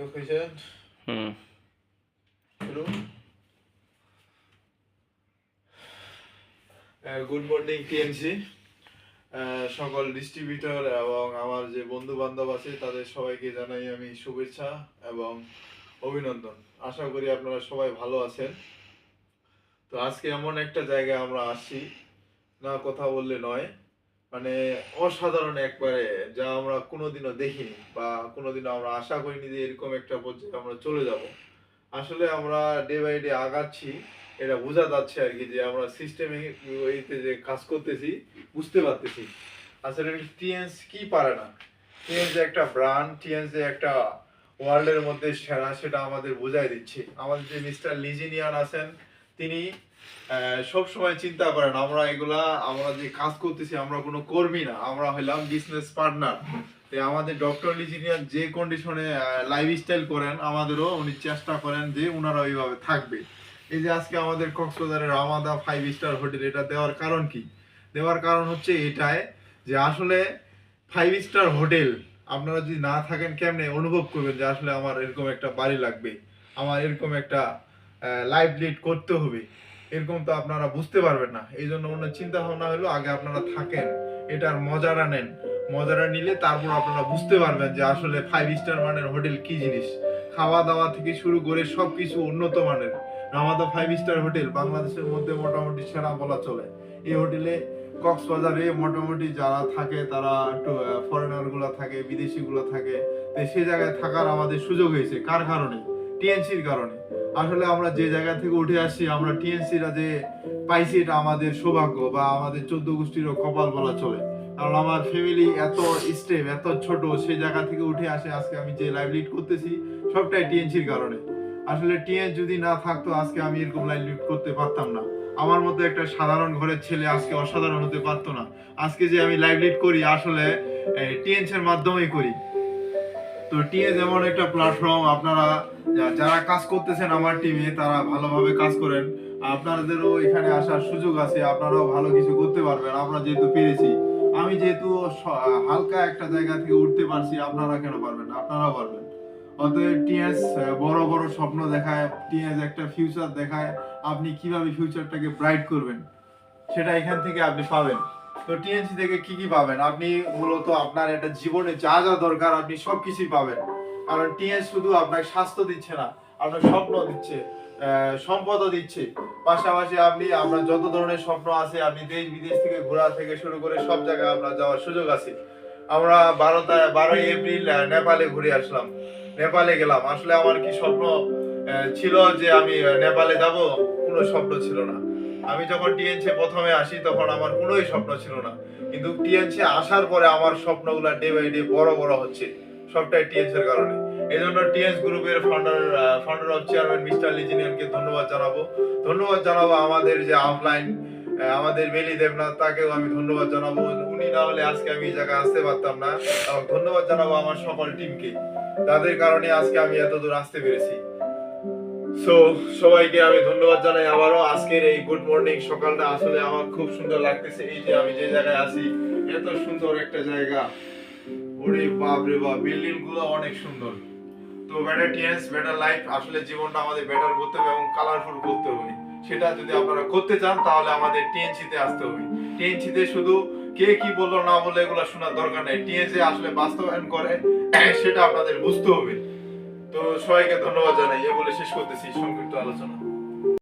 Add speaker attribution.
Speaker 1: location.
Speaker 2: হুম
Speaker 1: Hello. Good morning TNC সকল distributor এবং আমার যে বন্ধু বান্ধব আছে তাদের সবাইকে জানাই আমি শুভেচ্ছা এবং অভিনন্দন। আশা করি আপনারা সবাই ভালো আছেন। তো আজকে এমন একটা জায়গায় আমরা আসছি, না কথা বললে নয়, মানে অসাধারণ একবারে, যা আমরা কোনোদিনও দেখিনি বা কোনোদিনও আমরা আশা করিনি যে এরকম একটা পর্যায়ে আমরা চলে যাব। আসলে আমরা ডে বাই ডে আগাচ্ছি, এটা বোঝা যাচ্ছে আর কি, যে আমরা সিস্টেমিক ওয়েতে যে কাজ করতেছি বুঝতে পারতেছি। আসলে টিএনস কি পারে না, টিএনস যে একটা ব্র্যান্ড, টিএনস যে একটা ওয়ার্ল্ডের মধ্যে সেরা, সেটা আমাদের বোঝাই দিচ্ছে। আমাদের যে মিস্টার লিজিনিয়ান আছেন, তিনি সব সময় চিন্তা করেন আমরা এগুলা, আমরা যে কাজ করতেছি আমরা কোনো কর্মী না, আমরা হইলাম বিজনেস পার্টনার। আমাদের ডক্টর লিজিনিয়ান যে কন্ডিশনে লাইফস্টাইল করেন, আমাদেরও উনি চেষ্টা করেন যে উনারা ওইভাবে থাকবে। এই যে আজকে আমাদের কক্সবাজারের রামাদা 5 স্টার হোটেল, এটা দেওয়ার কারণ কি? দেওয়ার কারণ হচ্ছে এটাই যে আসলে 5 স্টার হোটেল আপনারা যদি না থাকেন কেমনে অনুভব করবেন যে আসলে আমার এরকম একটা বাড়ি লাগবে, আমার এরকম একটা লাইফ লিড করতে হবে, এরকম তো আপনারা বুঝতে পারবেন না। এই জন্য ওনার চিন্তা ভাবনা হলো আগে আপনারা থাকেন, এটার মজাটা নেন, মজাটা নিলে তারপর আপনারা বুঝতে পারবেন যে আসলে 5 স্টার মানের হোটেল কি জিনিস। খাওয়া দাওয়া থেকে শুরু করে সবকিছু উন্নত মানের। রামাদা 5 স্টার হোটেল বাংলাদেশের মধ্যে মোটামুটি সেরা বলা চলে। এই হোটেলে কক্সবাজারে মোটামুটি যারা থাকে তারা একটু ফরেনার গুলা থাকে, বিদেশি গুলা থাকে, তো সেই জায়গায় থাকার আমাদের সুযোগ হয়েছে। কার কারণে? টিএনসির কারণে। আসলে আমরা যে জায়গা থেকে উঠে আসছি, আমরা টিএনসিরা যে পাইছি, এটা আমাদের সৌভাগ্য বা আমাদের 14 গোষ্ঠীরও কপাল বলা চলে। কারণ আমার ফ্যামিলি এত স্টেপ, এত ছোট, সেই জায়গা থেকে উঠে আসে আজকে আমি যে লাইফ লিড করতেছি, সবটাই টিএনসির কারণে। আসলে টিএন যদি না থাকতো আজকে আমি এরকম লাইফ লিড করতে পারতাম না। আমার মতো একটা সাধারণ ঘরের ছেলে আজকে অসাধারণ হতে পারতো না। আজকে যে আমি লাইফ লিড করি আসলে টিএনসি এর মাধ্যমেই করি। তো টিএস এমন একটা প্ল্যাটফর্ম, আপনারা যারা কাজ করতেছেন আমার টিমে তারা ভালোভাবে কাজ করেন, আপনাদেরও এখানে আসার সুযোগ আছে, আপনারাও ভালো কিছু করতে পারবেন। আমরা যেহেতু পেরেছি, আমি যেহেতু হালকা একটা জায়গা থেকে উঠতে পারছি, আপনারা কেন পারবেন না? আপনারাও পারবেন। অতএব টিএস বড় বড় স্বপ্ন দেখায়, টিএস একটা ফিউচার দেখায়, আপনি কিভাবে ফিউচারটাকে ব্রাইট করবেন সেটা এখান থেকে আপনি পাবেন। তো টিএনসি থেকে কি কি পাবেন? আপনি মূলত আপনার একটা জীবনে যা যা দরকার আপনি সবকিছুই পাবেন। কারণ টিএনসি শুধু আপনাকে স্বাস্থ্য দিচ্ছে না, আপনার স্বপ্ন দিচ্ছে, সম্পদও দিচ্ছে। পাশাপাশি আপনি আপনার যত ধরনের স্বপ্ন আছে, আপনি দেশ বিদেশ থেকে ঘোরা থেকে শুরু করে সব জায়গায় আপনার যাওয়ার সুযোগ আছে। আমরা 12ই এপ্রিল নেপালে ঘুরে আসলাম, নেপালে গেলাম। আসলে আমার কি স্বপ্ন ছিল যে আমি নেপালে যাব? কোনো স্বপ্ন ছিল না। আমি যখন টিএনসি প্রথমে আসি তখন আমার কোনোই স্বপ্ন ছিল না, কিন্তু টিএনসি আসার পরে আমার স্বপ্নগুলো ডে বাই ডে বড় বড় হচ্ছে, সবটাই টিএনসি এর কারণে। এই জন্য টিএনস গ্রুপের ফাউন্ডার অফ চেয়ারম্যান মিস্টার লিজিনিয়ানকে ধন্যবাদ জানাবো। ধন্যবাদ জানাবো আমাদের যে আপলাইন, আমাদের বেলি দেবনাথ, তাকেও আমি ধন্যবাদ জানাবো। উনি না হলে আজকে আমি এই জায়গায় আসতে পারতাম না। এবং ধন্যবাদ জানাবো আমার সকল টিমকে, তাদের কারণে আজকে আমি এত দূর আসতে পেরেছি। সো সবাইকে আমি ধন্যবাদ জানাই আবারও। আজকের এই গুড মর্নিং সকালটা আসলে আমার খুব সুন্দর লাগতেছে। এই যে আমি যে জায়গায় আছি, এত সুন্দর একটা জায়গা, ওরে বাপ রে বাপ, বিল্ডিং গুলো অনেক সুন্দর। তো বেটার টিএনস বেটার লাইফ, আসলে জীবনটা আমাদের বেটার করতে হবে এবং কালারফুল করতে হবে। সেটা যদি আপনারা করতে চান তাহলে আমাদের টিএনসি তে আসতে হবে। টিএনসি তে শুধু কে কি বললো না বললো এগুলো শোনার দরকার নেই, টিএনসি আসলে বাস্তবায়ন করে সেটা আপনাদের বুঝতে হবে। তো সবাইকে ধন্যবাদ জানাই, এ বলে শেষ করতেছি সংক্ষিপ্ত আলোচনা।